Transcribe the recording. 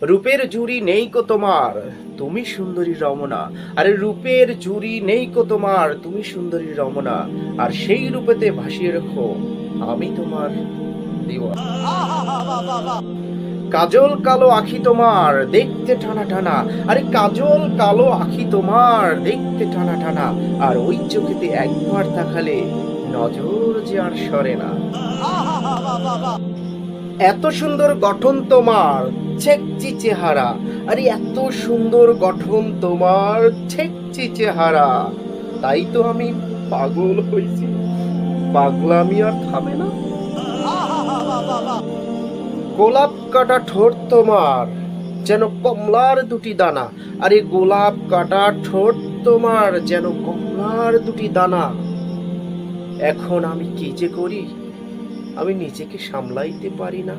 রূপের জুড়ি নেই কো তোমার, তুমি সুন্দরী রমণা। আরে রূপের জুড়ি নেই কো তোমার, তুমি সুন্দরী রমণা। আর সেই রূপেতে ভাসিয়ে রেখো আমি তোমার দিওয়ানা। কাজল কালো আখি তোমার দেখতে টানা টানা। আরে কাজল কালো আখি তোমার দেখতে টানা টানা। আর ওই চোখেতে একবার তাকালে নজর যে আর সরে না। এত সুন্দর গঠন তোমার, ছেকচি চেহারা। আরে এত সুন্দর গঠন তোমার, ছেকচি চেহারা। তাই তো আমি পাগল হয়েছি, পাগলামি আর থামে না। গোলাপ কাটা ঠোঁট তোমার যেন কমলার দুটি দানা। আরে গোলাপ কাটা ঠোঁট তোমার যেন কমলার দুটি দানা। এখন আমি কি যে করি, আমি নিজেকে সামলাইতে পারি না।